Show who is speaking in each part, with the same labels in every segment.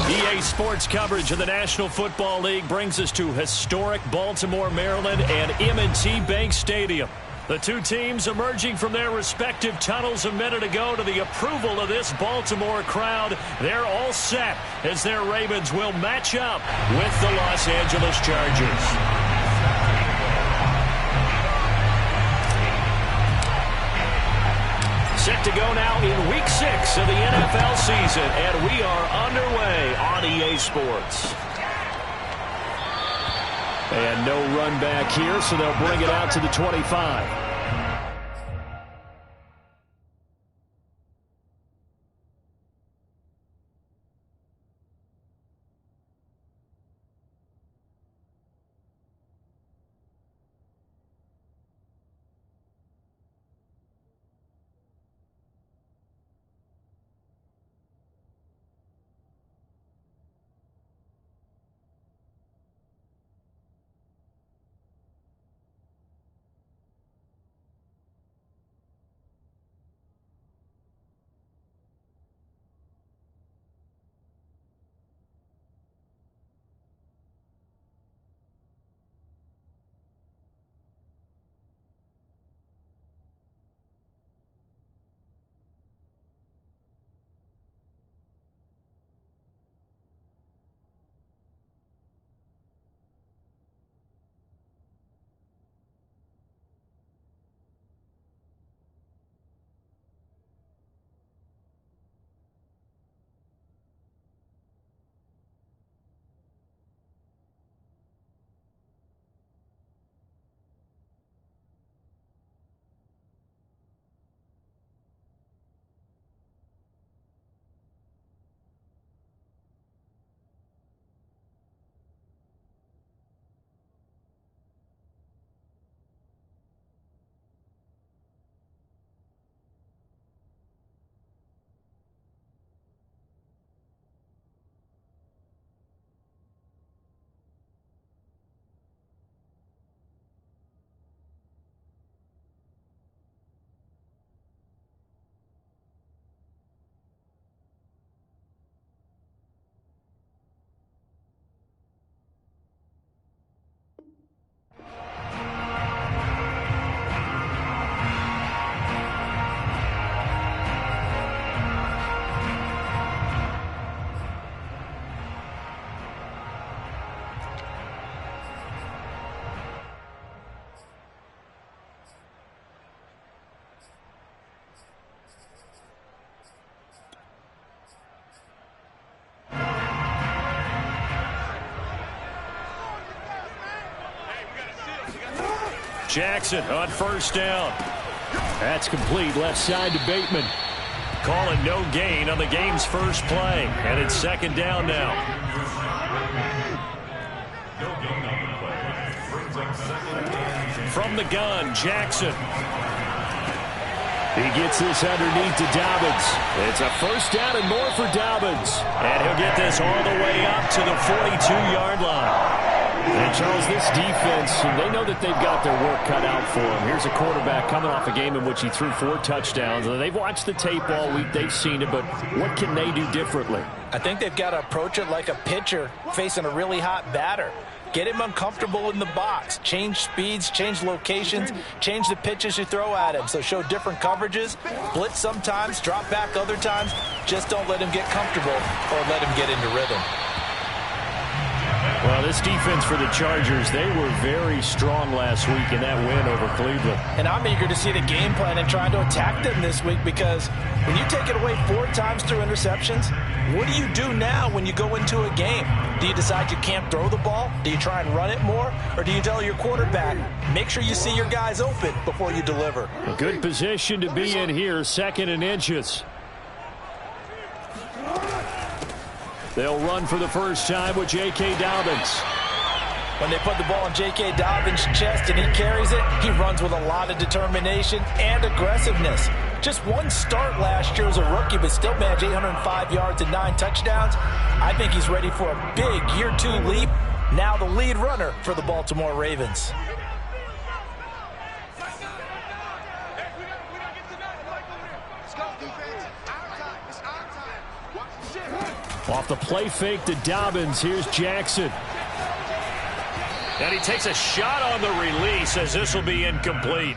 Speaker 1: EA Sports coverage of the National Football League brings us to historic Baltimore, Maryland and M&T Bank Stadium. The two teams emerging from their respective tunnels a minute ago to the approval of this Baltimore crowd. They're all set as their Ravens will match up with the Los Angeles Chargers. Set to go now in Week 6 of the NFL season, and we are underway on EA Sports. And no run back here, so they'll bring it out to the 25. Jackson on first down. That's complete left side to Bateman. Calling no gain on the game's first play. And it's second down now. From the gun, Jackson. He gets this underneath to Dobbins. It's a first down and more for Dobbins. And he'll get this all the way up to the 42-yard line. And, Charles, this defense, they know that they've got their work cut out for them. Here's a quarterback coming off a game in which he threw 4 touchdowns. They've watched the tape all week. They've seen it, but what can they do differently?
Speaker 2: I think they've got to approach it like a pitcher facing a really hot batter. Get him uncomfortable in the box. Change speeds, change locations, change the pitches you throw at him. So show different coverages, blitz sometimes, drop back other times. Just don't let him get comfortable or let him get into rhythm.
Speaker 1: Well, this defense for the Chargers, they were very strong last week in that win over Cleveland.
Speaker 2: And I'm eager to see the game plan and trying to attack them this week, because when you take it away 4 times through interceptions, what do you do now when you go into a game? Do you decide you can't throw the ball? Do you try and run it more? Or do you tell your quarterback, make sure you see your guys open before you deliver?
Speaker 1: A good position to be in here, 2nd and inches. They'll run for the first time with J.K. Dobbins.
Speaker 2: When they put the ball in J.K. Dobbins' chest and he carries it, he runs with a lot of determination and aggressiveness. Just one start last year as a rookie, but still managed 805 yards and 9 touchdowns. I think he's ready for a big year 2 leap. Now the lead runner for the Baltimore Ravens.
Speaker 1: Off the play fake to Dobbins. Here's Jackson. And he takes a shot on the release as this will be incomplete.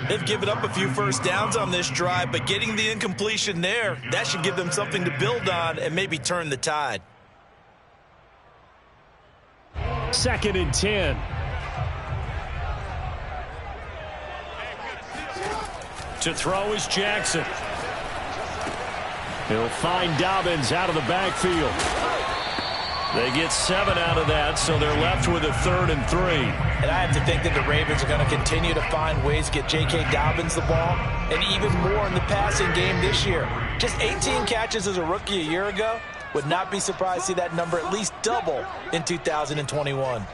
Speaker 2: They've given up a few first downs on this drive, but getting the incompletion there, that should give them something to build on and maybe turn the tide.
Speaker 1: 2nd and 10. To throw is Jackson. He'll find Dobbins out of the backfield. They get 7 out of that, so they're left with a 3rd and 3.
Speaker 2: And I have to think that the Ravens are going to continue to find ways to get J.K. Dobbins the ball, and even more in the passing game this year. Just 18 catches as a rookie a year ago. Would not be surprised to see that number at least double in 2021.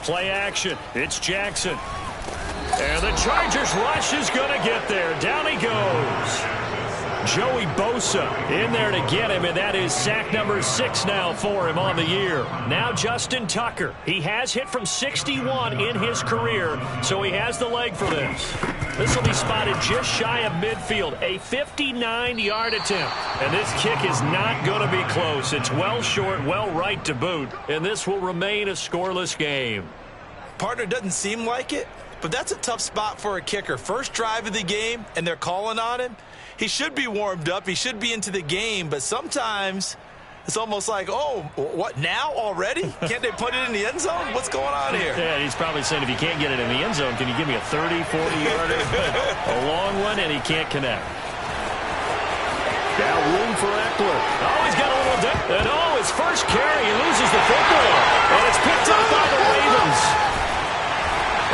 Speaker 1: Play action. It's Jackson. And the Chargers rush is going to get there. Down he goes. Joey Bosa in there to get him, and that is sack number 6 now for him on the year. Now Justin Tucker. He has hit from 61 in his career, so he has the leg for this. This will be spotted just shy of midfield, a 59-yard attempt. And this kick is not going to be close. It's well short, well right to boot, and this will remain a scoreless game.
Speaker 2: Partner, doesn't seem like it, but that's a tough spot for a kicker. First drive of the game, and they're calling on him. He should be warmed up. He should be into the game, but sometimes it's almost like, oh, what, now already? Can't they put it in the end zone? What's going on here?
Speaker 1: Yeah, he's probably saying, if you can't get it in the end zone, can you give me a 30, 40-yarder? A long one, and he can't connect. Now room for Eckler. Oh, he's got a little depth. And oh, his first carry, he loses the football. And it's picked up by the Ravens.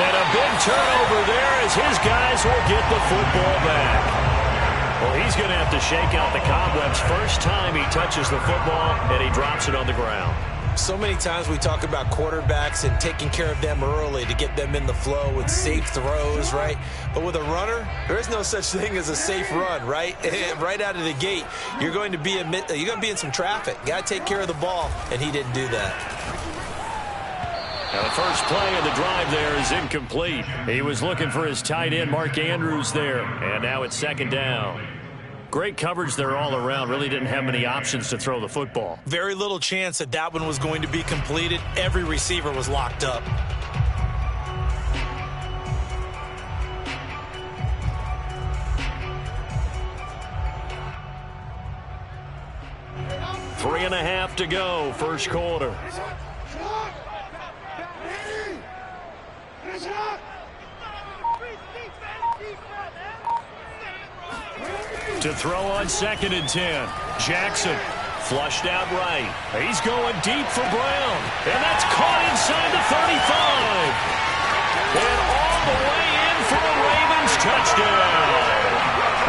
Speaker 1: And a big turnover there as his guys will get the football back. Well, he's going to have to shake out the cobwebs first time he touches the football, and he drops it on the ground.
Speaker 2: So many times we talk about quarterbacks and taking care of them early to get them in the flow with safe throws, right? But with a runner, there is no such thing as a safe run, right? Right out of the gate, you're going to be in some traffic. You got to take care of the ball, and he didn't do that.
Speaker 1: Now the first play of the drive there is incomplete. He was looking for his tight end, Mark Andrews, there. And now it's 2nd down. Great coverage there all around. Really didn't have many options to throw the football.
Speaker 2: Very little chance that that one was going to be completed. Every receiver was locked up.
Speaker 1: Three and a half to go, first quarter. To throw on 2nd and 10. Jackson flushed out right. He's going deep for Brown. And that's caught inside the 35. And all the way in for a Ravens touchdown.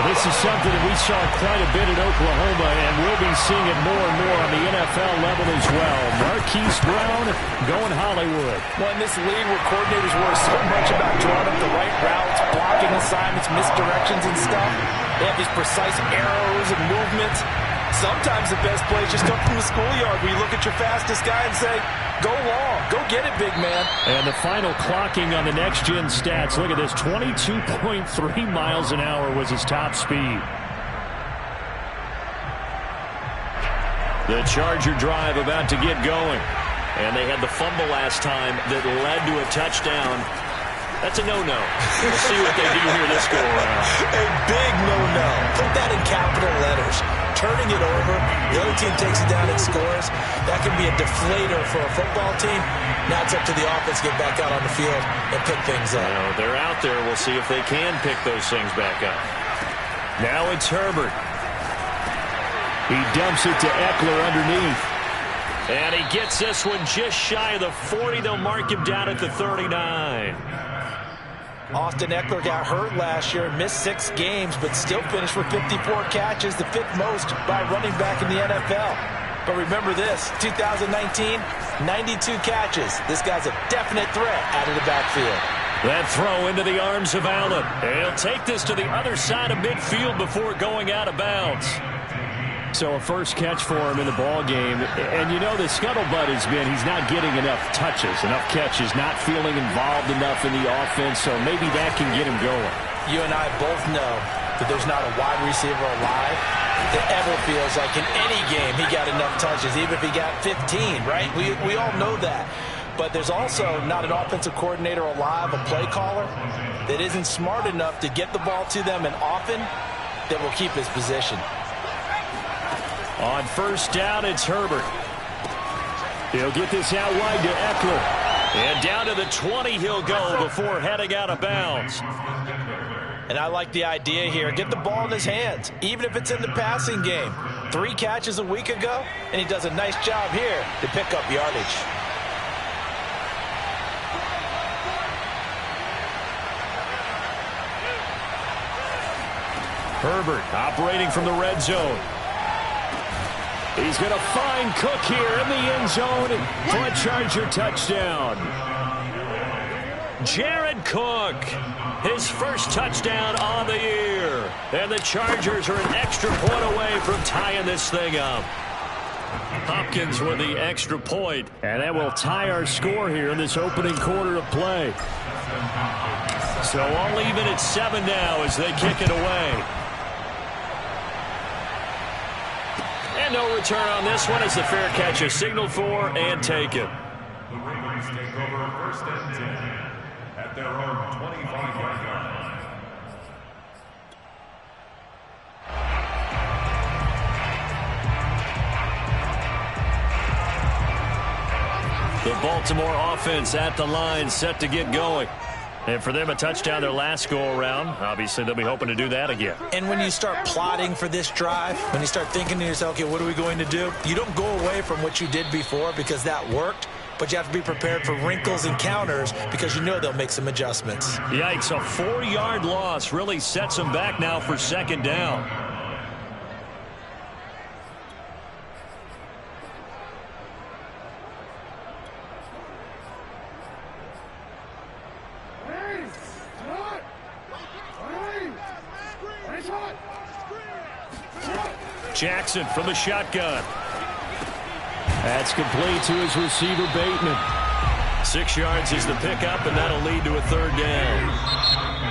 Speaker 1: This is something that we saw quite a bit at Oklahoma, and we'll be seeing it more and more on the NFL level as well. Marquise Brown going Hollywood.
Speaker 2: Well, in this league where coordinators worry so much about drawing up the right routes, blocking assignments, misdirections and stuff, they have these precise arrows and movements. Sometimes the best plays just come from the schoolyard where you look at your fastest guy and say, go long, go get it, big man.
Speaker 1: And the final clocking on the next-gen stats. Look at this, 22.3 miles an hour was his top speed. The Charger drive about to get going. And they had the fumble last time that led to a touchdown. That's a no-no. We'll see what they do here this go-around.
Speaker 2: A big no-no. Put that in capital letters. Turning it over, the other team takes it down and scores. That can be a deflator for a football team. Now it's up to the offense to get back out on the field and pick things up.
Speaker 1: Well, they're out there. We'll see if they can pick those things back up. Now it's Herbert. He dumps it to Eckler underneath. And he gets this one just shy of the 40. They'll mark him down at the 39.
Speaker 2: Austin Eckler got hurt last year and missed 6 games, but still finished with 54 catches, the 5th most by running back in the NFL. But remember this, 2019, 92 catches. This guy's a definite threat out of the backfield.
Speaker 1: That throw into the arms of Allen. He'll take this to the other side of midfield before going out of bounds. So a first catch for him in the ball game. And you know the scuttlebutt has been he's not getting enough touches, enough catches, not feeling involved enough in the offense, so maybe that can get him going. You and I both know that there's not a wide receiver alive that ever feels like in any game he got enough touches, even if he got 15, right? We all know that. But there's also not an offensive coordinator alive, a play caller, that isn't smart enough to get the ball to them and often that will keep his position. On first down, it's Herbert. He'll get this out wide to Eckler. And down to the 20 he'll go before heading out of bounds. And I like the idea here. Get the ball in his hands, even if it's in the passing game. 3 catches a week ago, and he does a nice job here to pick up yardage. Herbert operating from the red zone. He's going to find Cook here in the end zone for a Charger touchdown. Jared Cook, his first touchdown on the year. And the Chargers are an extra point away from tying this thing up. Hopkins with the extra point, and that will tie our score here in this opening quarter of play. So all even at 7 now as they kick it away. And no return on this one as the fair catch is signaled for and taken.
Speaker 3: The Raiders take over first and 10 at their own 25-yard line.
Speaker 1: The Baltimore offense at the line, set to get going. And for them, a touchdown their last go-around. Obviously, they'll be hoping to do that again.
Speaker 2: And when you start plotting for this drive, when you start thinking to yourself, okay, what are we going to do? You don't go away from what you did before because that worked, but you have to be prepared for wrinkles and counters because you know they'll make some adjustments.
Speaker 1: Yikes, a 4-yard loss really sets them back now for second down. Jackson from the shotgun. That's complete to his receiver, Bateman. 6 yards is the pickup, and that'll lead to a third down.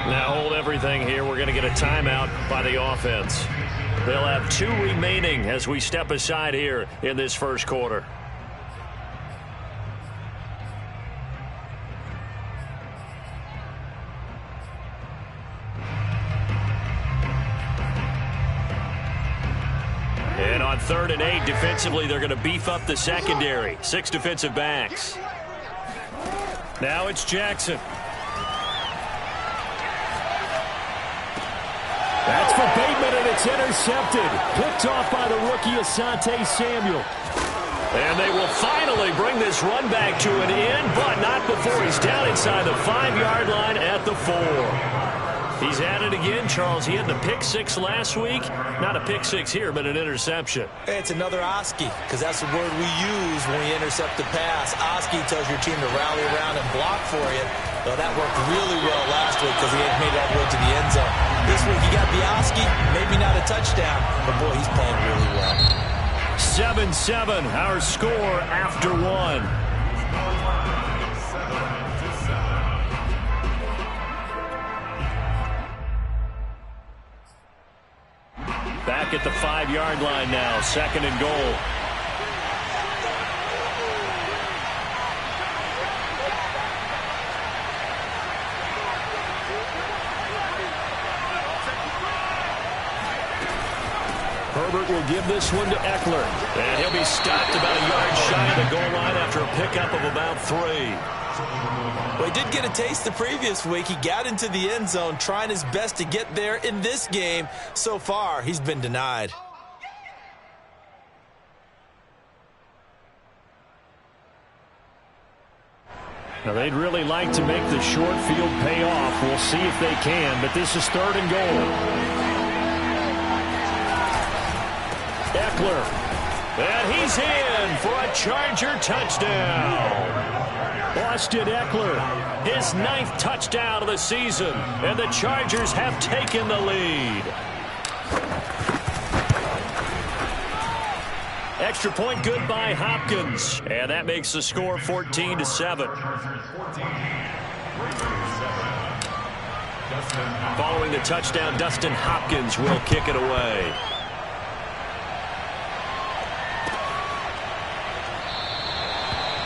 Speaker 1: Now hold everything here. We're going to get a timeout by the offense. They'll have 2 remaining as we step aside here in this first quarter. And on 3rd and 8, defensively, they're going to beef up the secondary. 6 defensive backs. Now it's Jackson. That's for Bateman, and it's intercepted. Picked off by the rookie Asante Samuel. And they will finally bring this run back to an end, but not before he's down inside the 5-yard line at the 4. He's at it again, Charles. He had the pick-6 last week. Not a pick-6 here, but an interception.
Speaker 2: It's another Oski, because that's the word we use when we intercept the pass. Oski tells your team to rally around and block for you. Well, that worked really well last week because he had made it all the way to the end zone. This week he got the Oski, maybe not a touchdown, but boy, he's playing really well.
Speaker 1: 7-7, our score after 1. Back at the 5-yard line now, 2nd and goal. Herbert will give this one to Eckler. And he'll be stopped about a yard shy of the goal line after a pickup of about 3.
Speaker 2: Well, he did get a taste the previous week. He got into the end zone trying his best to get there in this game. So far, he's been denied.
Speaker 1: Now, they'd really like to make the short field pay off. We'll see if they can, but this is 3rd and goal. Eckler. And he's in for a Charger touchdown. Austin Eckler, his 9th touchdown of the season, and the Chargers have taken the lead. Extra point good by Hopkins. And that makes the score 14-7. Following the touchdown, Dustin Hopkins will kick it away.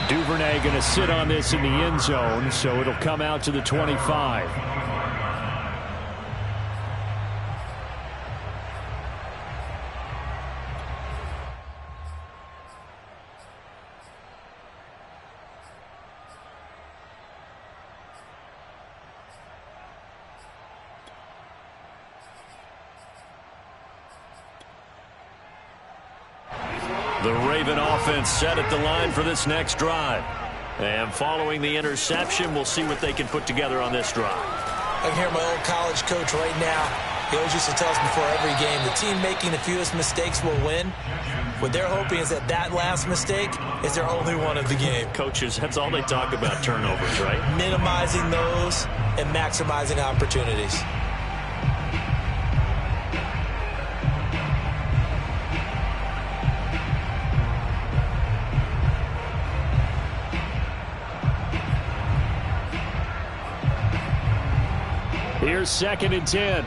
Speaker 1: Duvernay going to sit on this in the end zone, so it'll come out to the 25. The Raven offense set at the line for this next drive. And following the interception, we'll see what they can put together on this drive.
Speaker 2: I can hear my old college coach right now. He always used to tell us before every game, the team making the fewest mistakes will win. What they're hoping is that that last mistake is their only one of the game.
Speaker 1: Coaches, that's all they talk about, turnovers, right?
Speaker 2: Minimizing those and maximizing opportunities.
Speaker 1: Here's 2nd and 10.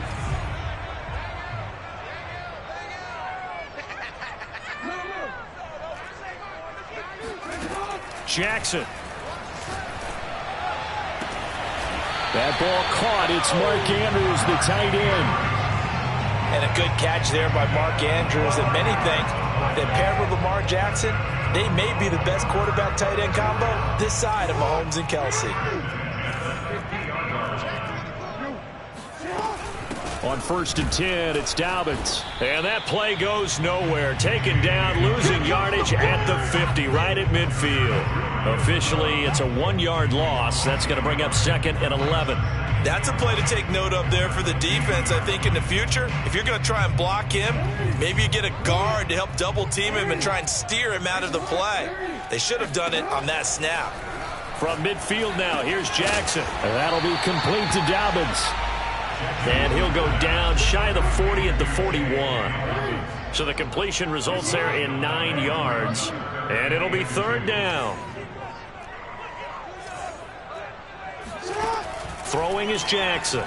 Speaker 1: Jackson. That ball caught. It's Mark Andrews, the tight end.
Speaker 2: And a good catch there by Mark Andrews. And many think that paired with Lamar Jackson, they may be the best quarterback-tight end combo this side of Mahomes and Kelsey.
Speaker 1: On 1st and 10, it's Dobbins. And that play goes nowhere. Taken down, losing yardage at the 50, right at midfield. Officially, it's a 1-yard loss. That's going to bring up 2nd and 11.
Speaker 2: That's a play to take note of there for the defense, I think, in the future. If you're going to try and block him, maybe you get a guard to help double-team him and try and steer him out of the play. They should have done it on that snap.
Speaker 1: From midfield now, here's Jackson. And that'll be complete to Dobbins. And he'll go down shy of the 40 at the 41. So the completion results there in 9 yards. And it'll be 3rd down. Throwing is Jackson.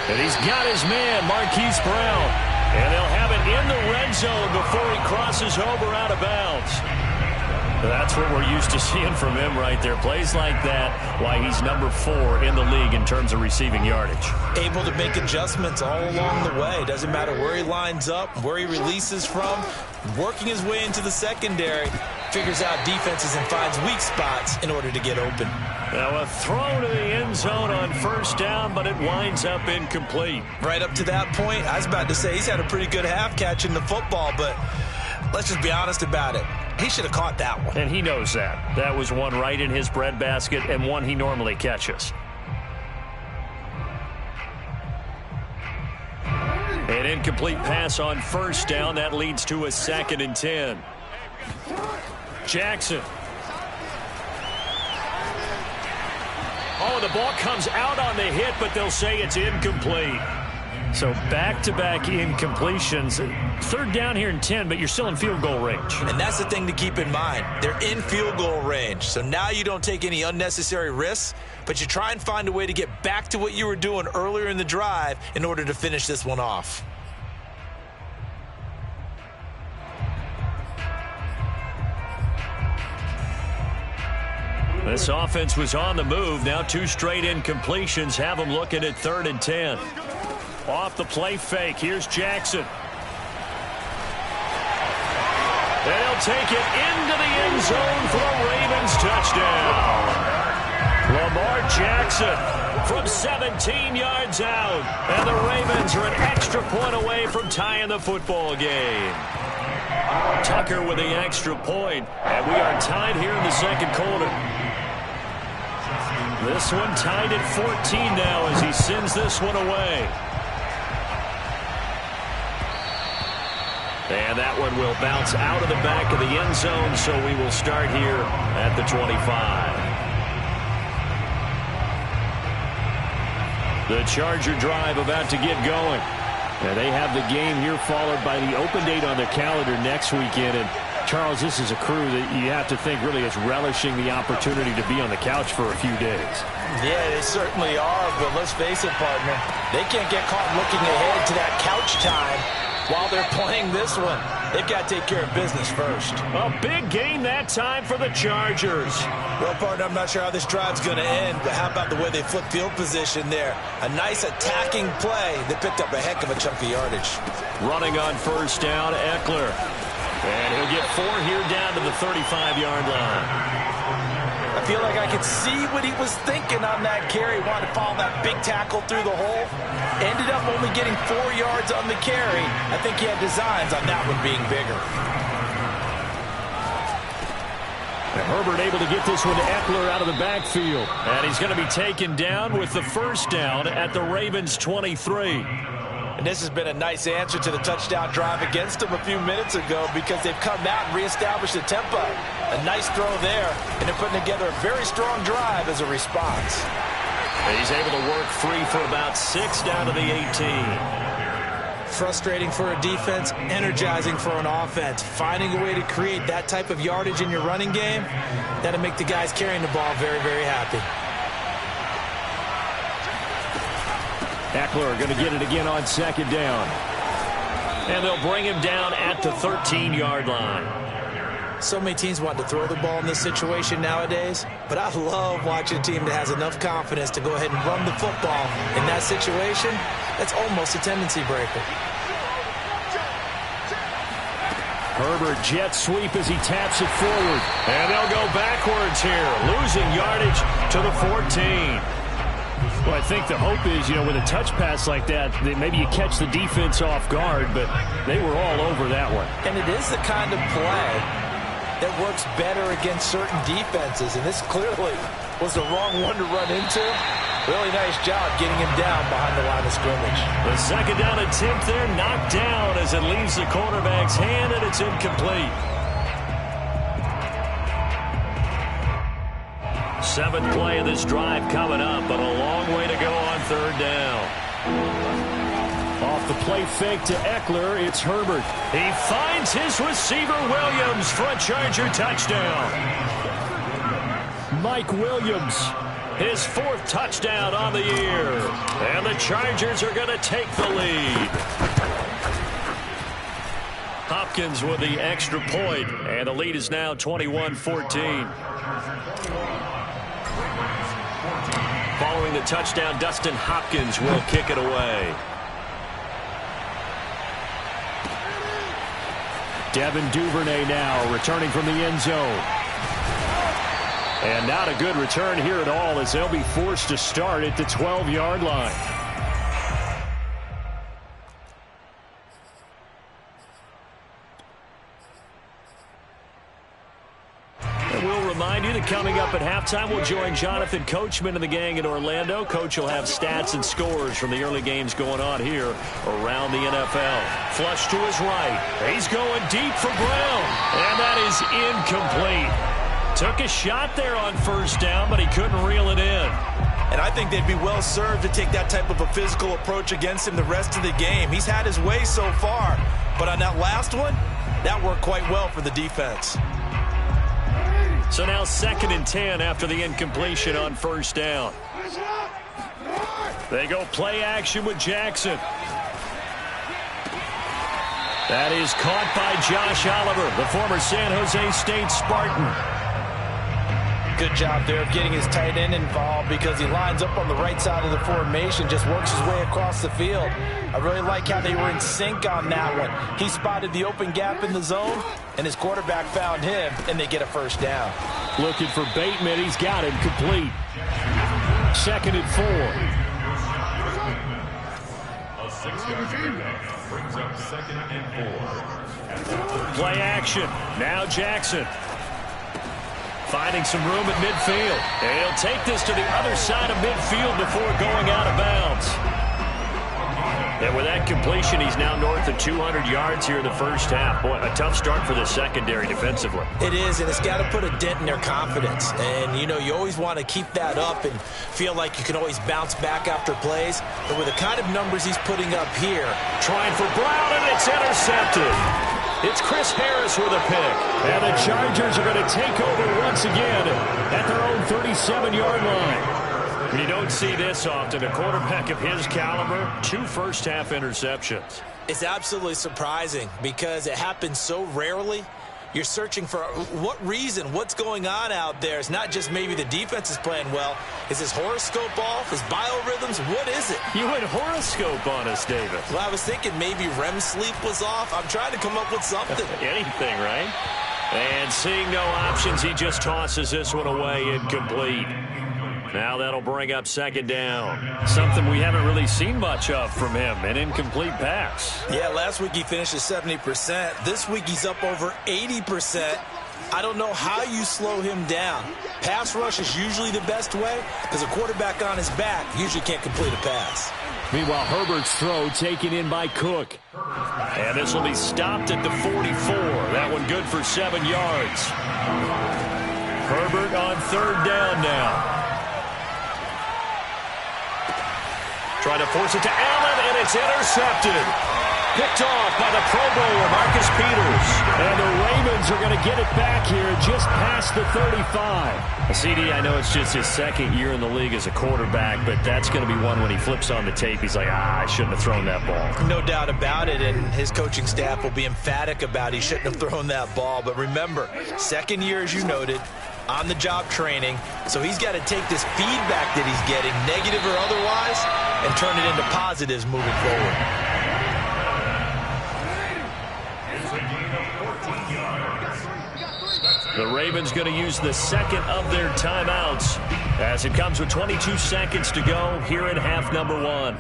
Speaker 1: And he's got his man, Marquise Brown. And they'll have it in the red zone before he crosses over out of bounds. That's what we're used to seeing from him right there. Plays like that, why he's number 4 in the league in terms of receiving yardage.
Speaker 2: Able to make adjustments all along the way. Doesn't matter where he lines up, where he releases from. Working his way into the secondary. Figures out defenses and finds weak spots in order to get open.
Speaker 1: Now a throw to the end zone on 1st down, but it winds up incomplete.
Speaker 2: Right up to that point, I was about to say he's had a pretty good half catching the football, but let's just be honest about it. He should have caught that one.
Speaker 1: And he knows that. That was one right in his breadbasket and one he normally catches. An incomplete pass on 1st down. That leads to a 2nd and 10. Jackson. Oh, the ball comes out on the hit, but they'll say it's incomplete. So back-to-back incompletions. 3rd down here in 10, but you're still in field goal range.
Speaker 2: And that's the thing to keep in mind. They're in field goal range. So now you don't take any unnecessary risks, but you try and find a way to get back to what you were doing earlier in the drive in order to finish this one off.
Speaker 1: This offense was on the move. Now 2 straight incompletions have them looking at 3rd and 10. Off the play fake. Here's Jackson. They'll take it into the end zone for a Ravens touchdown. Lamar Jackson from 17 yards out. And the Ravens are an extra point away from tying the football game. Tucker with the extra point. And we are tied here in the 2nd quarter. This one tied at 14 now as he sends this one away. And that one will bounce out of the back of the end zone, so we will start here at the 25. The Charger drive about to get going. And they have the game here followed by the open date on their calendar next weekend. And Charles, this is a crew that you have to think really is relishing the opportunity to be on the couch for a few days.
Speaker 2: Yeah, they certainly are, but let's face it, partner. They can't get caught looking ahead to that couch time while they're playing this one. They've got to take care of business first.
Speaker 1: A big game that time for the Chargers.
Speaker 2: Well, partner, I'm not sure how this drive's going to end, but how about the way they flip field position there? A nice attacking play that picked up a heck of a chunk of yardage.
Speaker 1: Running on first down, Eckler. And he'll get 4 here down to the 35-yard line.
Speaker 2: I feel like I could see what he was thinking on that carry. Wanted to follow that big tackle through the hole. Ended up only getting 4 yards on the carry. I think he had designs on that one being bigger.
Speaker 1: And Herbert able to get this one to Eckler out of the backfield. And he's going to be taken down with the first down at the Ravens' 23.
Speaker 2: And this has been a nice answer to the touchdown drive against them a few minutes ago because they've come out and reestablished the tempo. A nice throw there, and they're putting together a very strong drive as a response.
Speaker 1: And he's able to work free for about 6 down to the 18.
Speaker 2: Frustrating for a defense, energizing for an offense. Finding a way to create that type of yardage in your running game, that'll make the guys carrying the ball very, very happy.
Speaker 1: Eckler going to get it again on second down. And they'll bring him down at the 13-yard line.
Speaker 2: So many teams want to throw the ball in this situation nowadays, but I love watching a team that has enough confidence to go ahead and run the football. In that situation, that's almost a tendency breaker.
Speaker 1: Herbert jet sweep as he taps it forward. And they'll go backwards here, losing yardage to the 14. Well, I think the hope is, with a touch pass like that, maybe you catch the defense off guard, but they were all over that one.
Speaker 2: And it is the kind of play that works better against certain defenses, and this clearly was the wrong one to run into. Really nice job getting him down behind the line of scrimmage. The
Speaker 1: second down attempt there knocked down as it leaves the quarterback's hand, and it's incomplete. 7th play of this drive coming up, but a long way to go on third down. Off the play fake to Eckler, it's Herbert. He finds his receiver Williams for a Charger touchdown. Mike Williams, his 4th touchdown on the year. And the Chargers are going to take the lead. Hopkins with the extra point, and the lead is now 21-14. Following the touchdown, Dustin Hopkins will kick it away. Devin Duvernay now returning from the end zone. And not a good return here at all as they'll be forced to start at the 12-yard line. We'll remind you that coming up at halftime, we'll join Jonathan Coachman and the gang in Orlando. Coach will have stats and scores from the early games going on here around the NFL. Flush to his right. He's going deep for Brown. And that is incomplete. Took a shot there on first down, but he couldn't reel it in.
Speaker 2: And I think they'd be well served to take that type of a physical approach against him the rest of the game. He's had his way so far. But on that last one, that worked quite well for the defense.
Speaker 1: So now 2nd and 10 after the incompletion on first down. They go play action with Jackson. That is caught by Josh Oliver, the former San Jose State Spartan.
Speaker 2: Good job there of getting his tight end involved because he lines up on the right side of the formation, just works his way across the field. I really like how they were in sync on that one. He spotted the open gap in the zone, and his quarterback found him, and they get a first down.
Speaker 1: Looking for Bateman. He's got him complete. 2nd and 4.
Speaker 3: A 6-yard pickup brings up 2nd and 4.
Speaker 1: Play action. Now Jackson. Finding some room at midfield. And he'll take this to the other side of midfield before going out of bounds. And with that completion, he's now north of 200 yards here in the first half. Boy, a tough start for the secondary defensively.
Speaker 2: It is, and it's got to put a dent in their confidence. And, you know, you always want to keep that up and feel like you can always bounce back after plays. But with the kind of numbers he's putting up here.
Speaker 1: Trying for Brown, and it's intercepted. It's Chris Harris with a pick. And the Chargers are going to take over once again at their own 37-yard line. You don't see this often. A quarterback of his caliber, 2 first-half interceptions.
Speaker 2: It's absolutely surprising because it happens so rarely. You're searching for what reason, what's going on out there. It's not just maybe the defense is playing well. Is his horoscope off? His biorhythms? What is it?
Speaker 1: You went horoscope on us, David.
Speaker 2: Well, I was thinking maybe REM sleep was off. I'm trying to come up with something.
Speaker 1: Anything, right? And seeing no options, he just tosses this one away incomplete. Now that'll bring up second down. Something we haven't really seen much of from him, an incomplete pass.
Speaker 2: Yeah, last week he finished at 70%. This week he's up over 80%. I don't know how you slow him down. Pass rush is usually the best way because a quarterback on his back usually can't complete a pass.
Speaker 1: Meanwhile, Herbert's throw taken in by Cook. And this will be stopped at the 44. That one good for 7 yards. Herbert on third down now. Trying to force it to Allen, and it's intercepted. Picked off by the Pro Bowler, Marcus Peters. And the Ravens are going to get it back here just past the 35. CD, I know it's just his second year in the league as a quarterback, but that's going to be one when he flips on the tape. He's like, I shouldn't have thrown that ball.
Speaker 2: No doubt about it, and his coaching staff will be emphatic about he shouldn't have thrown that ball. But remember, second year, as you noted, on-the-job training, so he's got to take this feedback that he's getting, negative or otherwise, and turn it into positives moving forward.
Speaker 1: The Ravens going to use the second of their timeouts as it comes with 22 seconds to go here in half number 1.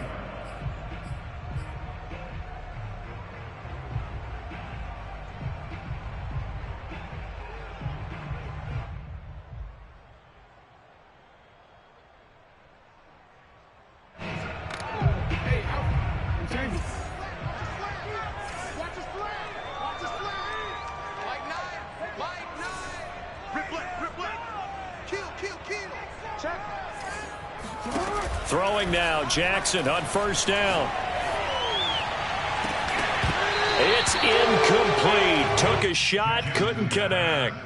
Speaker 1: Throwing now, Jackson on first down. It's incomplete. Took a shot, couldn't connect.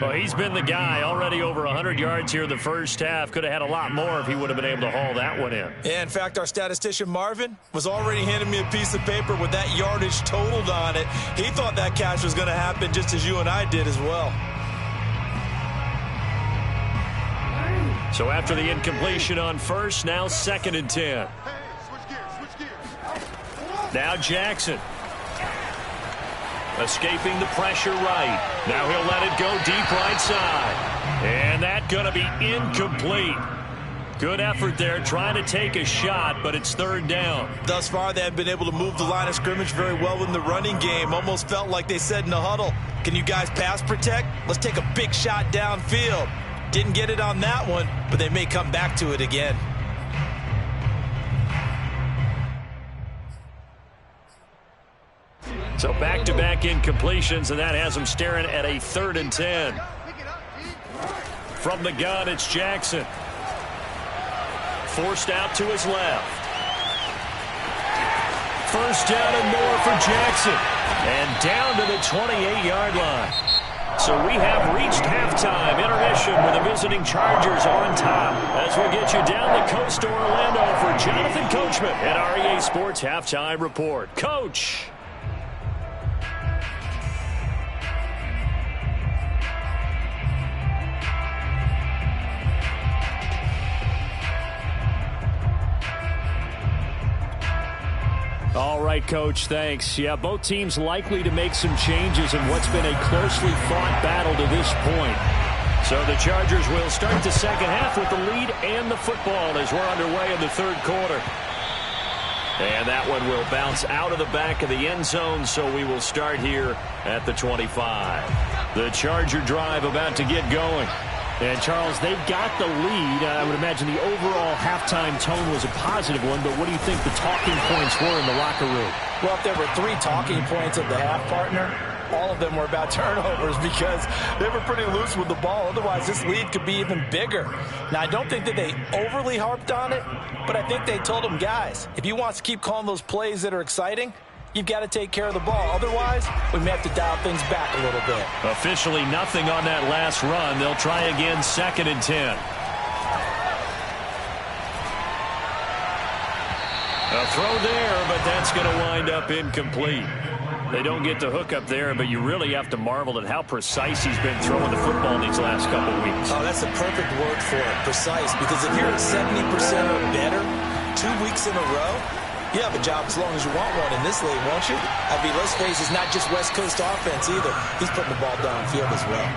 Speaker 1: Well, he's been the guy. Already over 100 yards here in the first half. Could have had a lot more if he would have been able to haul that one in.
Speaker 2: Yeah, in fact, our statistician Marvin was already handing me a piece of paper with that yardage totaled on it. He thought that catch was going to happen just as you and I did as well.
Speaker 1: So after the incompletion on first, now 2nd and 10. Now Jackson. Escaping the pressure right. Now he'll let it go deep right side. And that's going to be incomplete. Good effort there trying to take a shot, but it's third down.
Speaker 2: Thus far, they have been able to move the line of scrimmage very well in the running game. Almost felt like they said in the huddle, can you guys pass protect? Let's take a big shot downfield. Didn't get it on that one, but they may come back to it again.
Speaker 1: So back-to-back incompletions, and that has them staring at a 3rd and 10. From the gun, it's Jackson. Forced out to his left. First down and more for Jackson. And down to the 28-yard line. So we have reached halftime intermission with the visiting Chargers on top. As we get you down the coast to Orlando for Jonathan Coachman at REA Sports Halftime Report. Coach. All right, Coach, thanks. Yeah, both teams likely to make some changes in what's been a closely fought battle to this point. So the Chargers will start the second half with the lead and the football as we're underway in the third quarter. And that one will bounce out of the back of the end zone, so we will start here at the 25. The Charger drive about to get going. And, Charles, they've got the lead. I would imagine the overall halftime tone was a positive one, but what do you think the talking points were in the locker room?
Speaker 2: Well, if there were 3 talking points at the half, partner, all of them were about turnovers because they were pretty loose with the ball. Otherwise, this lead could be even bigger. Now, I don't think that they overly harped on it, but I think they told them, guys, if you want to keep calling those plays that are exciting, you've got to take care of the ball. Otherwise, we may have to dial things back a little bit.
Speaker 1: Officially nothing on that last run. They'll try again, 2nd and 10. A throw there, but that's going to wind up incomplete. They don't get the hook up there, but you really have to marvel at how precise he's been throwing the football these last couple weeks.
Speaker 2: Oh, that's the perfect word for it, precise, because if you're at 70% or better 2 weeks in a row, you have a job as long as you want one in this league, won't you? I mean, let's face it, it's not just West Coast offense either. He's putting the ball downfield as well.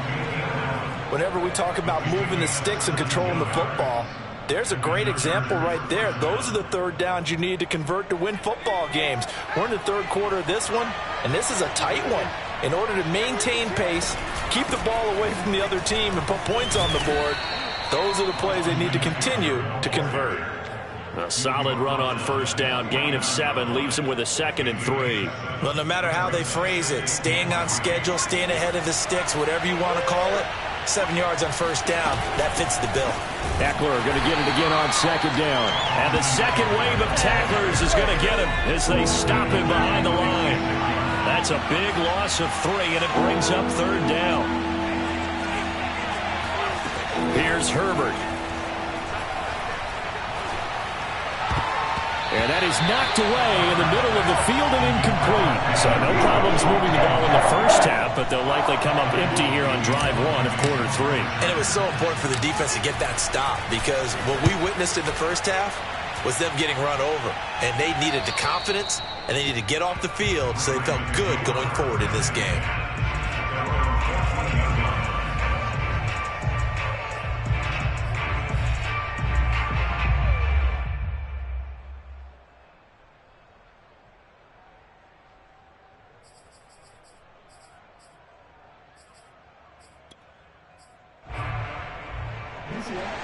Speaker 2: Whenever we talk about moving the sticks and controlling the football, there's a great example right there. Those are the third downs you need to convert to win football games. We're in the third quarter of this one, and this is a tight one. In order to maintain pace, keep the ball away from the other team, and put points on the board, those are the plays they need to continue to convert.
Speaker 1: A solid run on first down. Gain of 7 leaves him with a 2nd and 3.
Speaker 2: Well, no matter how they phrase it, staying on schedule, staying ahead of the sticks, whatever you want to call it, 7 yards on first down, that fits the bill.
Speaker 1: Eckler going to get it again on 2nd down. And the second wave of tacklers is going to get him as they stop him behind the line. That's a big loss of 3, and it brings up 3rd down. Here's Herbert. And that is knocked away in the middle of the field and incomplete. So no problems moving the ball in the first half, but they'll likely come up empty here on drive 1 of quarter 3.
Speaker 2: And it was so important for the defense to get that stop because what we witnessed in the first half was them getting run over. And they needed the confidence, and they needed to get off the field so they felt good going forward in this game.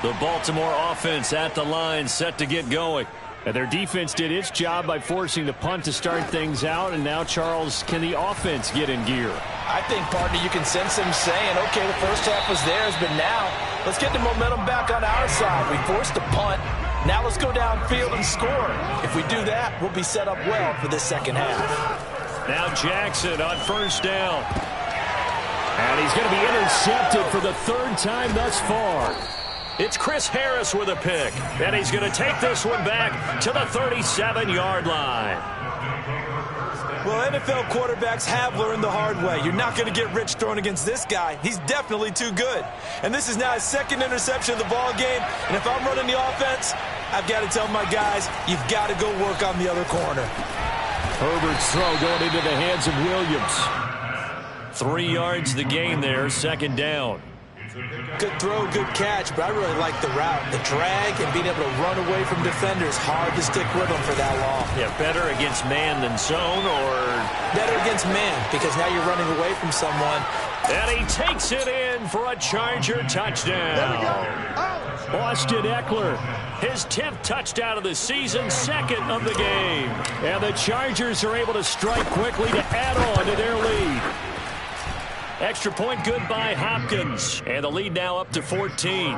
Speaker 1: The Baltimore offense at the line, set to get going. And their defense did its job by forcing the punt to start things out. And now, Charles, can the offense get in gear?
Speaker 2: I think, partner, you can sense them saying, okay, the first half was theirs, but now let's get the momentum back on our side. We forced the punt. Now let's go downfield and score. If we do that, we'll be set up well for this second half.
Speaker 1: Now Jackson on first down. And he's going to be intercepted for the 3rd time thus far. It's Chris Harris with a pick, and he's going to take this one back to the 37-yard line.
Speaker 2: Well, NFL quarterbacks have learned the hard way. You're not going to get rich throwing against this guy. He's definitely too good. And this is now his 2nd interception of the ball game. And if I'm running the offense, I've got to tell my guys, you've got to go work on the other corner.
Speaker 1: Herbert's throw going into the hands of Williams. 3 yards the gain there, 2nd down.
Speaker 2: Good throw, good catch, but I really like the route. The drag and being able to run away from defenders, hard to stick with them for that long.
Speaker 1: Yeah, better against man than zone, or
Speaker 2: better against man, because now you're running away from someone.
Speaker 1: And he takes it in for a Charger touchdown. There we go. Austin Eckler, his 10th touchdown of the season, 2nd of the game. And the Chargers are able to strike quickly to add on to their lead. Extra point good by Hopkins. And the lead now up to 14.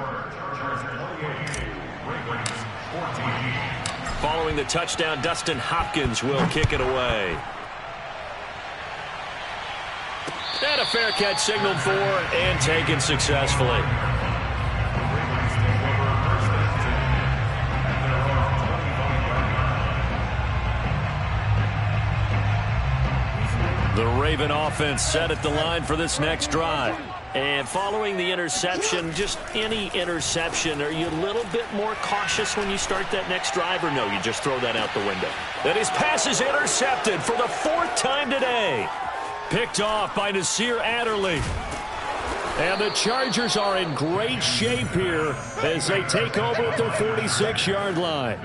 Speaker 1: Following the touchdown, Dustin Hopkins will kick it away. And a fair catch signaled for and taken successfully. The Raven offense set at the line for this next drive. And following the interception, just any interception, are you a little bit more cautious when you start that next drive, or no, you just throw that out the window? That his pass is intercepted for the 4th time today. Picked off by Nasir Adderley. And the Chargers are in great shape here as they take over at their 46-yard line.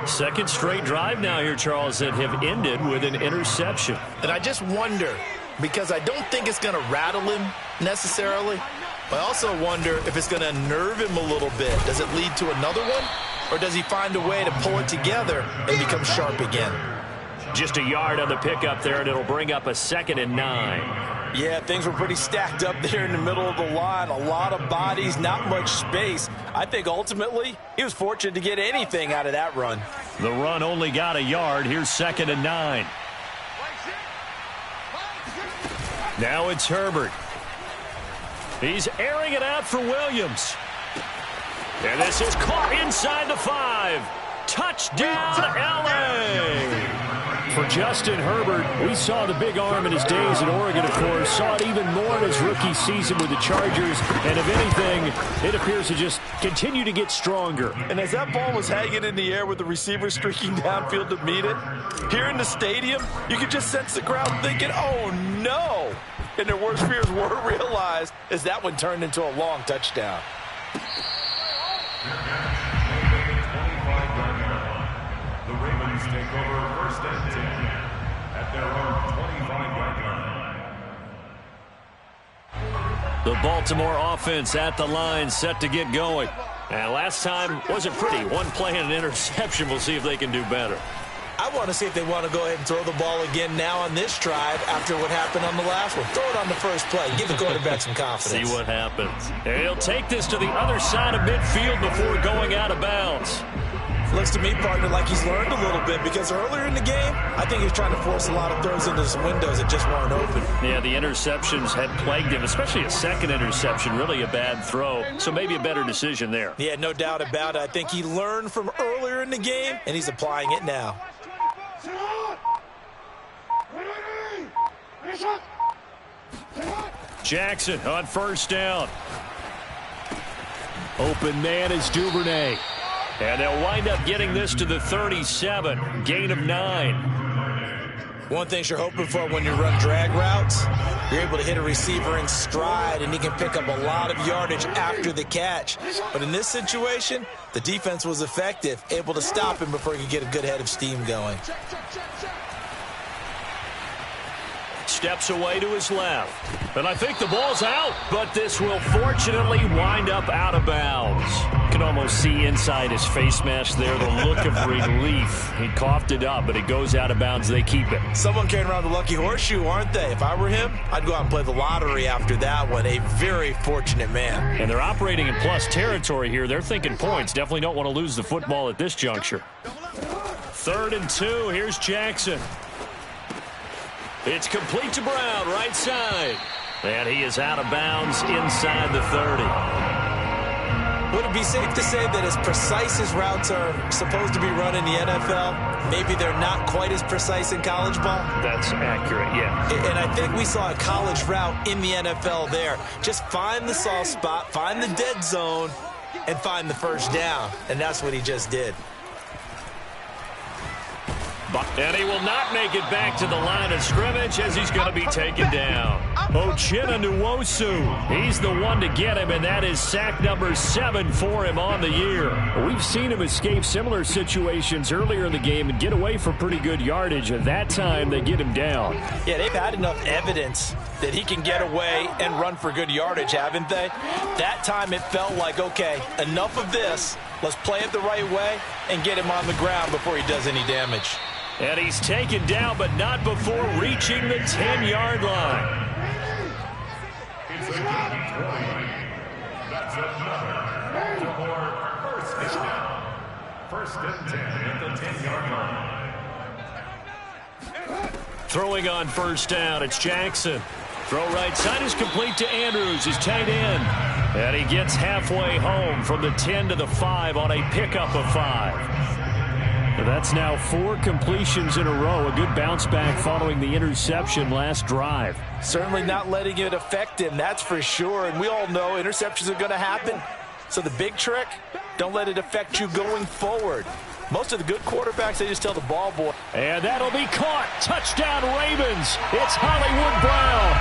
Speaker 1: 2nd straight drive now here, Charles, that have ended with an interception.
Speaker 2: And I just wonder, because I don't think it's going to rattle him necessarily, I also wonder if it's going to nerve him a little bit. Does it lead to another one? Or does he find a way to pull it together and become sharp again?
Speaker 1: Just a yard on the pickup there, and it'll bring up a 2nd and 9.
Speaker 2: Yeah, things were pretty stacked up there in the middle of the line. A lot of bodies, not much space. I think ultimately he was fortunate to get anything out of that run.
Speaker 1: The run only got a yard. Here's 2nd and 9. Now it's Herbert. He's airing it out for Williams. And this is caught inside the 5. Touchdown, L.A. For Justin Herbert, we saw the big arm in his days at Oregon, of course. Saw it even more in his rookie season with the Chargers. And if anything, it appears to just continue to get stronger.
Speaker 2: And as that ball was hanging in the air with the receiver streaking downfield to meet it, here in the stadium, you could just sense the crowd thinking, oh, no. And their worst fears were realized as that one turned into a long touchdown.
Speaker 3: The Ravens take over 1st and 10 at their own 25-yard line.
Speaker 1: The Baltimore offense at the line, set to get going. And last time wasn't pretty. One play and an interception. We'll see if they can do better.
Speaker 2: I want to see if they want to go ahead and throw the ball again now on this drive after what happened on the last one. Throw it on the first play. Give the quarterback some confidence.
Speaker 1: See what happens. And he'll take this to the other side of midfield before going out of bounds.
Speaker 2: Looks to me, partner, like he's learned a little bit because earlier in the game, I think he was trying to force a lot of throws into some windows that just weren't open.
Speaker 1: Yeah, the interceptions had plagued him, especially a second interception, really a bad throw. So maybe a better decision there.
Speaker 2: Yeah, no doubt about it. I think he learned from earlier in the game, and he's applying it now.
Speaker 1: Jackson on 1st down. Open man is Duvernay. And they'll wind up getting this to the 37. Gain of 9.
Speaker 2: One thing you're hoping for when you run drag routes, you're able to hit a receiver in stride, and he can pick up a lot of yardage after the catch. But in this situation, the defense was effective, able to stop him before he could get a good head of steam going.
Speaker 1: Steps away to his left. And I think the ball's out, but this will fortunately wind up out of bounds. You can almost see inside his face mask there the look of relief. He coughed it up, but it goes out of bounds. They keep it.
Speaker 2: Someone carrying around the lucky horseshoe, aren't they? If I were him, I'd go out and play the lottery after that one. A very fortunate man.
Speaker 1: And they're operating in plus territory here. They're thinking points. Definitely don't want to lose the football at this juncture. 3rd and 2. Here's Jackson. It's complete to Brown, right side. And he is out of bounds inside the 30.
Speaker 2: Would it be safe to say that as precise as routes are supposed to be run in the NFL, maybe they're not quite as precise in college ball?
Speaker 1: That's accurate, yeah.
Speaker 2: And I think we saw a college route in the NFL there. Just find the soft spot, find the dead zone, and find the 1st down. And that's what he just did.
Speaker 1: And he will not make it back to the line of scrimmage as he's going to be taken down. Uchenna Nwosu, he's the one to get him, and that is sack number 7 for him on the year. We've seen him escape similar situations earlier in the game and get away for pretty good yardage, and that time they get him down.
Speaker 2: Yeah, they've had enough evidence that he can get away and run for good yardage, haven't they? That time it felt like, okay, enough of this. Let's play it the right way and get him on the ground before he does any damage.
Speaker 1: And he's taken down, but not before reaching the 10-yard line.
Speaker 3: It's a gain of 20. That's another Baltimore 1st down. 1st and 10 at the 10-yard line.
Speaker 1: Throwing on 1st down, it's Jackson. Throw right side is complete to Andrews, his tight end. And he gets halfway home from the 10 to the 5 on a pickup of 5. That's now 4 completions in a row. A good bounce back following the interception last drive.
Speaker 2: Certainly not letting it affect him, that's for sure. And we all know interceptions are going to happen. So the big trick, don't let it affect you going forward. Most of the good quarterbacks, they just tell the ball boy.
Speaker 1: And that'll be caught. Touchdown Ravens. It's Hollywood Brown.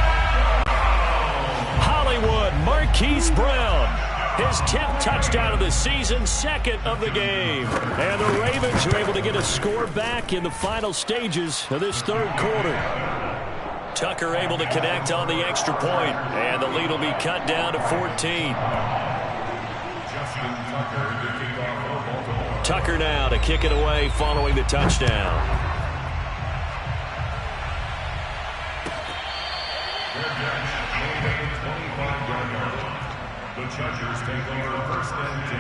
Speaker 1: Hollywood Marquise Brown. His 10th touchdown of the season, 2nd of the game. And the Ravens are able to get a score back in the final stages of this 3rd quarter. Tucker able to connect on the extra point, and the lead will be cut down to 14. Tucker now to kick it away following the touchdown.
Speaker 3: The Chargers take over first and 10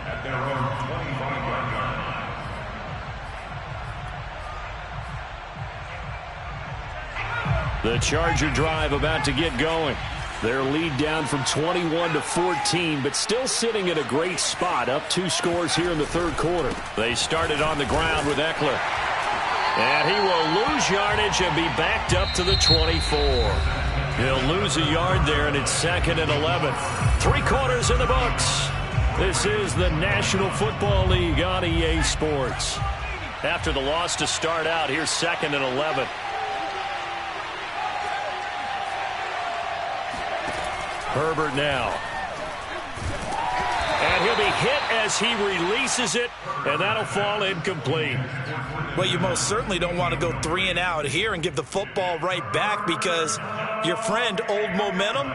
Speaker 3: at their own 25-yard line.
Speaker 1: The Charger drive about to get going. Their lead down from 21 to 14, but still sitting in a great spot, up 2 scores here in the third quarter. They started on the ground with Eckler. And he will lose yardage and be backed up to the 24. He'll lose a yard there, and it's 2nd and 11. 3 quarters in the books. This is the National Football League on EA Sports. After the loss to start out, here's 2nd and 11. Herbert now. And he'll be hit as he releases it, and that'll fall incomplete.
Speaker 2: Well, you most certainly don't want to go 3 and out here and give the football right back, because your friend, Old Momentum,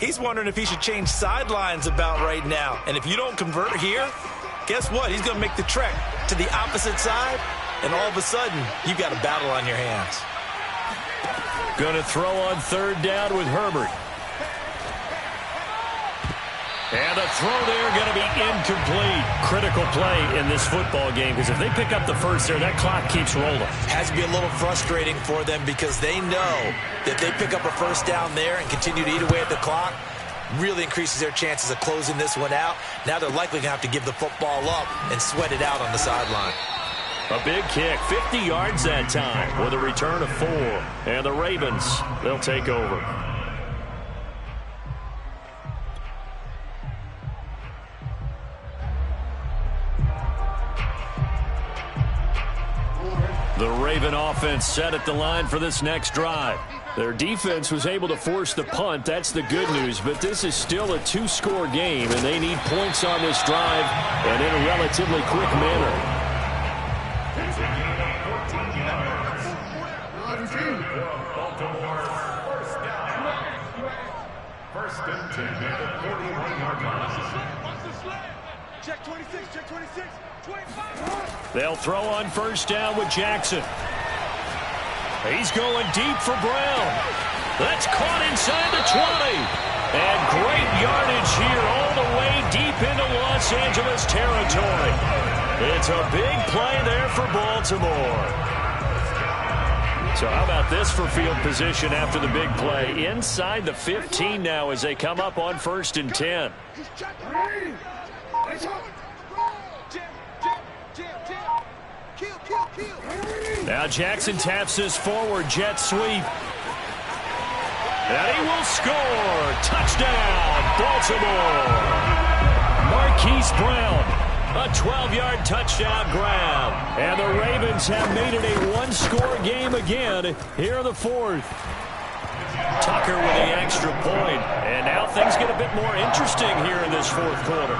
Speaker 2: he's wondering if he should change sidelines about right now. And if you don't convert here, guess what? He's going to make the trek to the opposite side, and all of a sudden, you've got a battle on your hands.
Speaker 1: Going to throw on 3rd down with Herbert. And the throw there going to be incomplete. Critical play in this football game, because if they pick up the first there, that clock keeps rolling.
Speaker 2: Has to be a little frustrating for them, because they know that they pick up a first down there and continue to eat away at the clock, really increases their chances of closing this one out. Now they're likely going to have to give the football up and sweat it out on the sideline.
Speaker 1: A big kick, 50 yards that time, with a return of 4. And the Ravens, they'll take over. The Raven offense set at the line for this next drive. Their defense was able to force the punt. That's the good news. But this is still a 2-score game, and they need points on this drive and in a relatively quick manner.
Speaker 3: First and 10 at the 41-yard line.
Speaker 4: Check 26, check 26, 25.
Speaker 1: They'll throw on 1st down with Jackson. He's going deep for Brown. That's caught inside the 20. And great yardage here all the way deep into Los Angeles territory. It's a big play there for Baltimore. So how about this for field position after the big play? Inside the 15 now as they come up on 1st and 10. Now Jackson taps this forward jet sweep. And he will score. Touchdown, Baltimore. Marquise Brown, a 12-yard touchdown grab. And the Ravens have made it a 1-score game again here in the 4th. Tucker with the extra point. And now things get a bit more interesting here in this 4th quarter.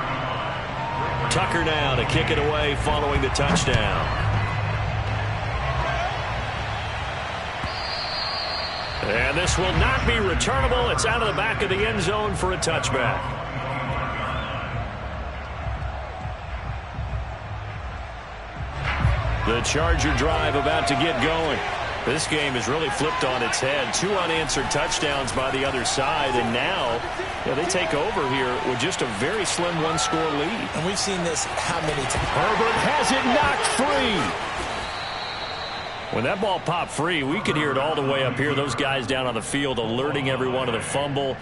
Speaker 1: Tucker now to kick it away following the touchdown. And this will not be returnable. It's out of the back of the end zone for a touchback. The Charger drive about to get going. This game is really flipped on its head. 2 unanswered touchdowns by the other side, and now they take over here with just a very slim 1-score lead.
Speaker 2: And we've seen this how many times?
Speaker 1: Herbert has it knocked free. When that ball popped free, we could hear it all the way up here. Those guys down on the field alerting everyone of the fumble.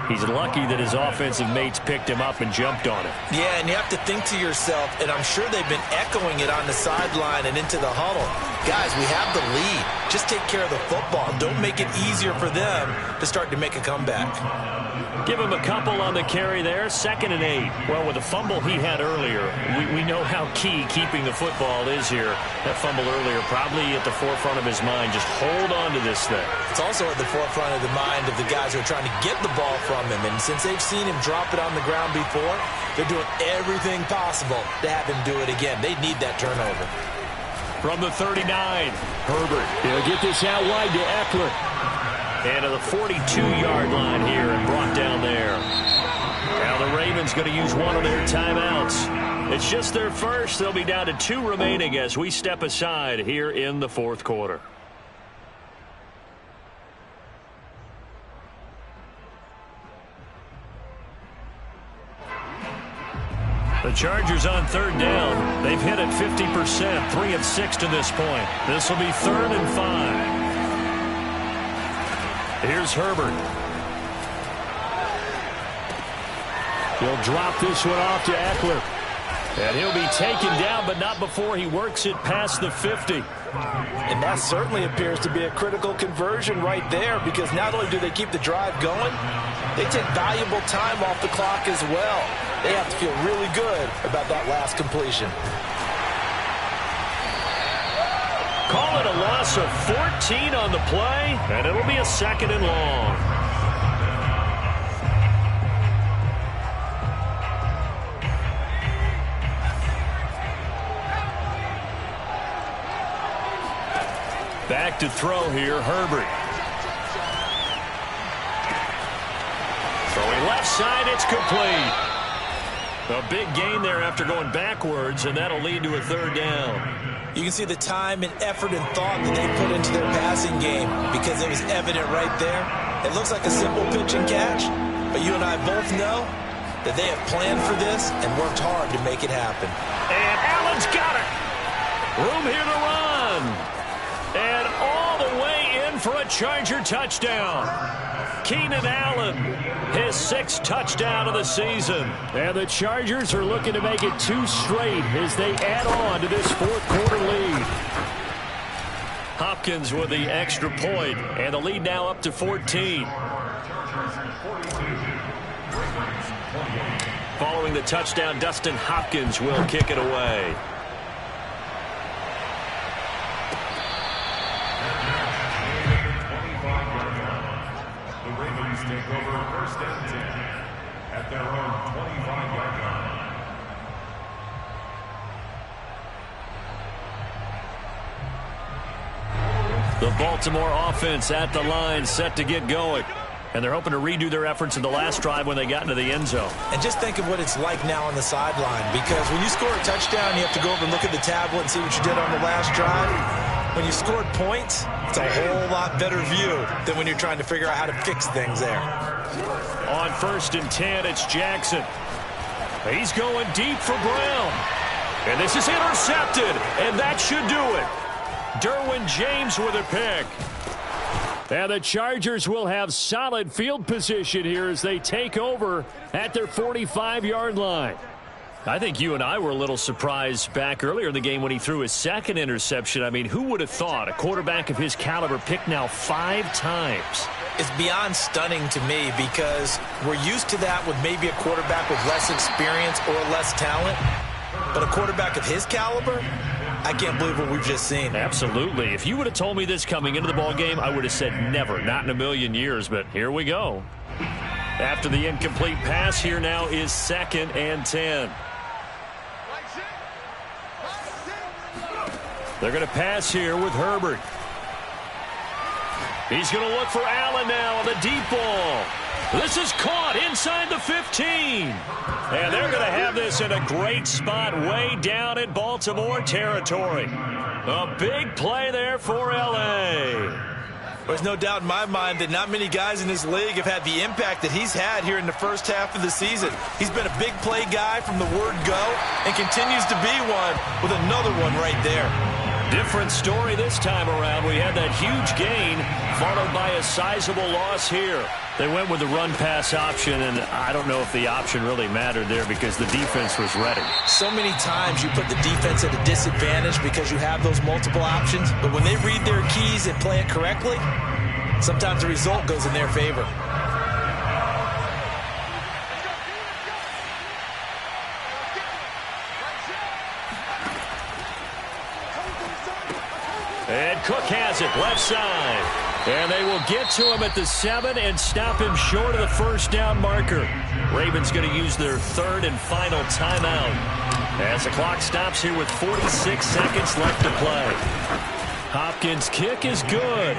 Speaker 1: He's lucky that his offensive mates picked him up and jumped on it.
Speaker 2: Yeah, and you have to think to yourself, and I'm sure they've been echoing it on the sideline and into the huddle. Guys, we have the lead. Just take care of the football. Don't make it easier for them to start to make a comeback.
Speaker 1: Give him a couple on the carry there. 2nd and 8. Well, with the fumble he had earlier, we know how key keeping the football is here. That fumble earlier probably at the forefront of his mind. Just hold on to this thing.
Speaker 2: It's also at the forefront of the mind of the guys who are trying to get the ball from him. And since they've seen him drop it on the ground before, they're doing everything possible to have him do it again. They need that turnover.
Speaker 1: from the 39. Herbert, he'll get this out wide to Eckler. And to the 42-yard line here and brought down there. Now the Ravens going to use one of their timeouts. It's just their first. They'll be down to 2 remaining as we step aside here in the fourth quarter. The Chargers on third down. They've hit it 50%, 3 of 6 to this point. This will be 3rd and 5. Here's Herbert. He'll drop this one off to Eckler. And he'll be taken down, but not before he works it past the 50.
Speaker 2: And that certainly appears to be a critical conversion right there, because not only do they keep the drive going, they take valuable time off the clock as well. They have to feel really good about that last completion.
Speaker 1: Call it a loss of 14 on the play, and it'll be a 2nd and long. Back to throw here, Herbert. Throwing left side, it's complete. A big gain there after going backwards, and that'll lead to a 3rd down.
Speaker 2: You can see the time and effort and thought that they put into their passing game, because it was evident right there. It looks like a simple pitch and catch, but you and I both know that they have planned for this and worked hard to make it happen.
Speaker 1: And Allen's got it. Room here to run. And all the way in for a Charger touchdown. Keenan Allen, his 6th touchdown of the season. And the Chargers are looking to make it 2 straight as they add on to this fourth quarter lead. Hopkins with the extra point, and the lead now up to 14. Following the touchdown, Dustin Hopkins will kick it away.
Speaker 3: Take over 1st and 10 at their own 25-yard line.
Speaker 1: The Baltimore offense at the line, set to get going. And they're hoping to redo their efforts in the last drive when they got into the end zone.
Speaker 2: And just think of what it's like now on the sideline, because when you score a touchdown, you have to go over and look at the tablet and see what you did on the last drive. When you scored points, it's a whole lot better view than when you're trying to figure out how to fix things there.
Speaker 1: On 1st and 10, it's Jackson. He's going deep for Brown. And this is intercepted, and that should do it. Derwin James with a pick. And the Chargers will have solid field position here as they take over at their 45-yard line. I think you and I were a little surprised back earlier in the game when he threw his 2nd interception. I mean, who would have thought a quarterback of his caliber picked now 5 times?
Speaker 2: It's beyond stunning to me, because we're used to that with maybe a quarterback with less experience or less talent. But a quarterback of his caliber, I can't believe what we've just seen.
Speaker 1: Absolutely. If you would have told me this coming into the ball game, I would have said never, not in a million years. But here we go. After the incomplete pass, here now is 2nd and 10. They're going to pass here with Herbert. He's going to look for Allen now on the deep ball. This is caught inside the 15. And they're going to have this in a great spot way down in Baltimore territory. A big play there for L.A.
Speaker 2: There's no doubt in my mind that not many guys in this league have had the impact that he's had here in the first half of the season. He's been a big play guy from the word go and continues to be one with another one right there.
Speaker 1: Different story this time around. We had that huge gain followed by a sizable loss here. They went with the run-pass option, and I don't know if the option really mattered there because the defense was ready.
Speaker 2: So many times you put the defense at a disadvantage because you have those multiple options, but when they read their keys and play it correctly, sometimes the result goes in their favor.
Speaker 1: And Cook has it, left side. And they will get to him at the 7 and stop him short of the first down marker. Ravens going to use their 3rd and final timeout. As the clock stops here with 46 seconds left to play. Hopkins' kick is good.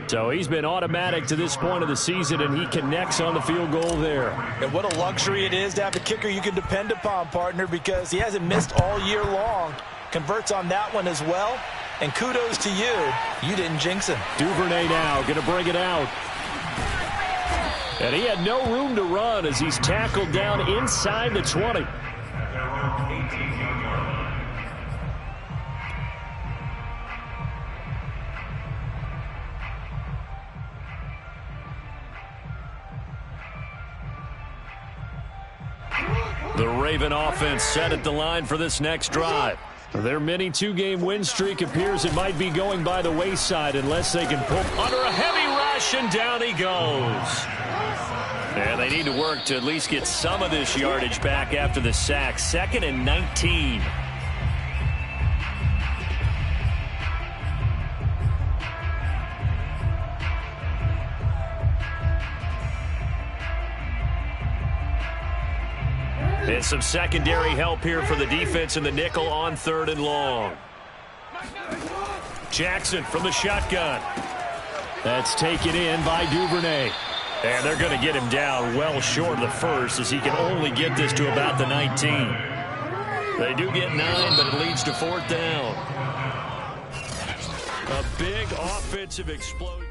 Speaker 1: So he's been automatic to this point of the season, and he connects on the field goal there.
Speaker 2: And what a luxury it is to have a kicker you can depend upon, partner, because he hasn't missed all year long. Converts on that one as well. And kudos to you. You didn't jinx him.
Speaker 1: Duvernay now going to bring it out. And he had no room to run as he's tackled down inside the 20. The Raven offense set at the line for this next drive. Their mini two-game win streak appears it might be going by the wayside unless they can pull under a heavy rush, and down he goes. And they need to work to at least get some of this yardage back after the sack. 2nd and 19. And some secondary help here for the defense in the nickel on 3rd and long. Jackson from the shotgun. That's taken in by Duvernay. And they're going to get him down well short of the first as he can only get this to about the 19. They do get 9, but it leads to 4th down. A big offensive explosion.